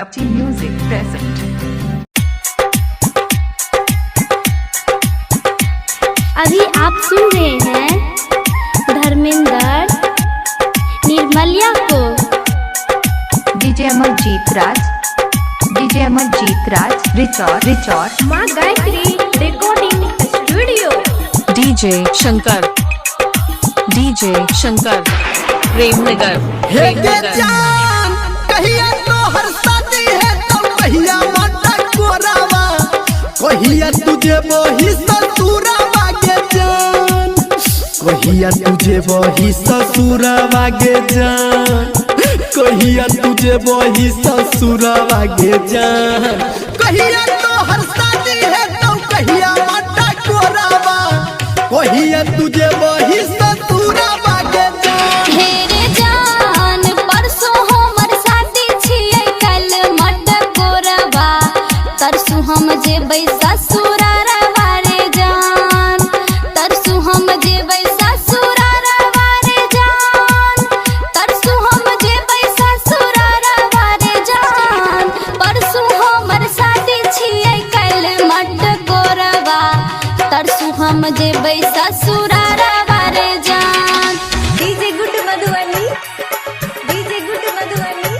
Upti Music present. अभी आप सुन रहे हैं धर्मेंद्र निर्मलिया को। DJ Amarjeet Raj, DJ Amarjeet Raj, Richard, माँ Gayatri recording studio. DJ Shankar Premnagar जान कहिया तो हर शादी है तो कहिया माता कोरावा कहिया तुझे वही ससुरावा के जान कहिया तुझे वही ससुरावा के जान कहिया तुझे वही ससुरावा के जान कहिया तो हर शादी है तो कहिया माता कोरावा कहिया तुझे वही ससुरावा के जान हेरे जान परसों हमर शादी छियै कल मट कोरबा तरसू हम जेबै ससुरारवा रे जान तरसू हम जेबै ससुरारवा रे जान तरसू हम जेबै ससुरारवा रे जान परसू हमर शादी छियै कल मट कोरबा तरसू हम जेबै ससुरारवा रे जान। DJ good Madhubani DJ good Madhubani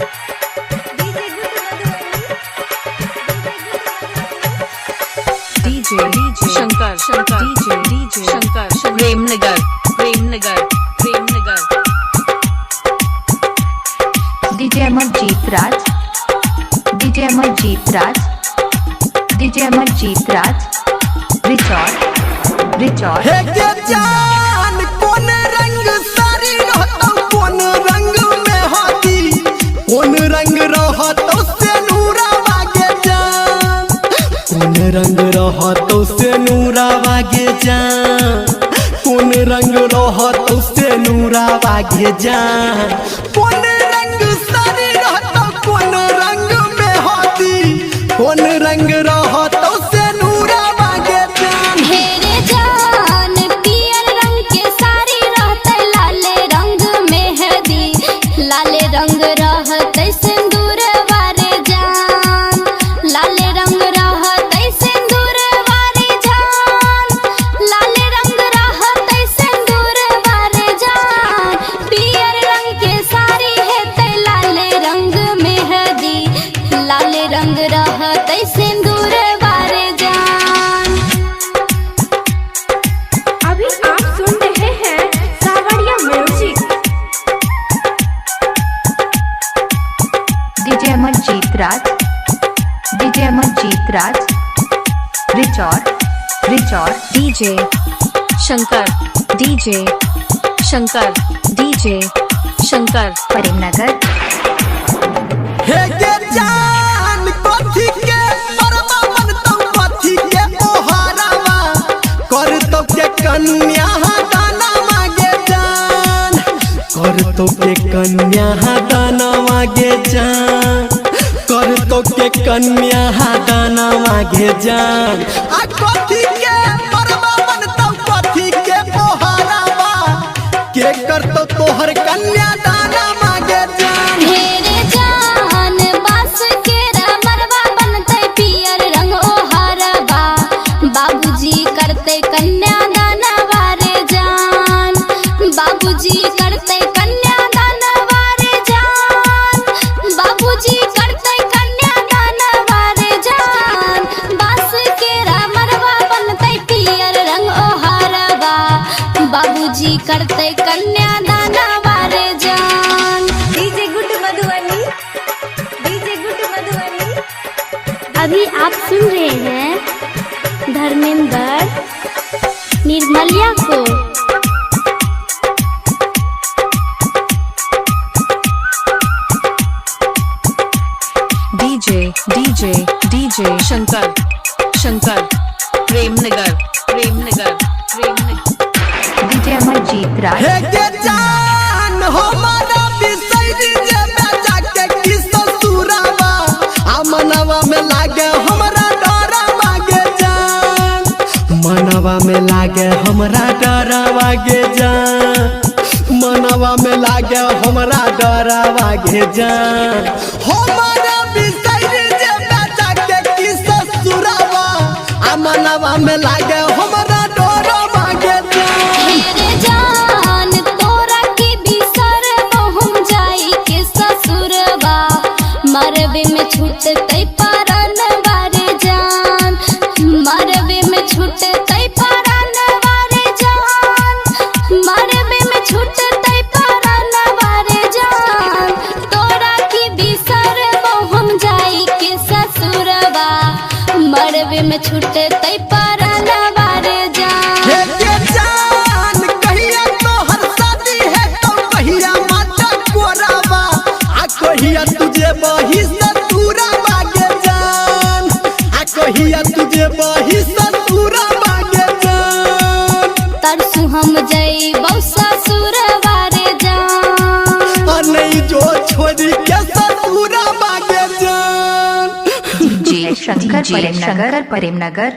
DJ good Madhubani DJ Shankar Premnagar DJ Amarjeet Raj, DJ Amarjeet Raj, DJ Amarjeet Raj, Richard, हे के जान कौन रंग सारी रहतो कौन रंग में होती कौन रंग रहतो से नूरावा के जान कौन रंग रहतो से नूरावा के जान कौन रंग रहतो से नूरावा के जान कौन रंग सारी रहतो कौन रंग में होती कौन रंग रहतो से नूरावा के जान हेरे जान पियर रंग के साड़ी रहते लाले रंग मेहंदी लाले रंग रहते सिंदूर वारे जान लाले रंग रहते सिंदूर वारे जान लाले रंग रहते सिंदूर वारे जान पियर रंग के साड़ी हेते लाले रंग मेहंदी लाले रंग रहते सिंदूर वारे जान। अभी आप सुन रहे हैं सावरिया music. DJ Amarjeet Raj, DJ Amarjeet Raj, Richard, DJ Shankar Premnagar, हे के जान कथी के परमा बनतो कथी के ओहारावा करतो के कन्या दाना मांगे जान करतो के कन्या दाना मांगे जान करतो के कन्या दाना मांगे जान आ कथी के परमा बनतो कथी के ओहारावा के करतो तोहर कन्या दाना मांगे जान हेरे जान बास के मरवा बनते पियर रंग ओहरबा बाबूजी करते कन्या दाना वारे जान बाबूजी करते कन्या दाना वारे जान बाबूजी करते कन्या दाना वारे जान बास के मरवा बनते पियर रंग ओहरबा बाबूजी करते कन्या दाना वारे जान। DJ good Madhubani DJ good Madhubani. अभी आप सुन रहे हैं धर्मेंद्र निर्मलिया को। DJ Shankar Premnagar DJ Amarjeet Raj, हे के जान हमारा बिसैरी जे बेचा के की ससुरावा आ मनवा में लागे हमरा डरावा गे जान मनवा में लागे हमरा डरावा गे जान मनवा में लागे हमरा डरावा गे जान हमारा बिसैरी ससुरा में लागे हमरा डोर मागे जान। मेरे जान तोरा के बिसर हम जाई के ससुरबा मरबे में छूटतै पारन वारे जान मरबे में छूटतै पारन वारे जान मरबे में छूटतै पारन वारे जान तोरा के बिसर हम जाई के ससुरबा मरबे में छूटतै पारन वारे जान। हे के जान कहिया तोहर शादी है तो कहिया माता कोराबा आ कहिया तुझे बही ससुरा मागे जान आ कहिया तुझे बही ससुरा मागे जान। तरसु हम जइबौ ससुरबा रे जान और नहीं जो छोड़ी के ससुरा मागे जान। DJ शंकर प्रेमनगर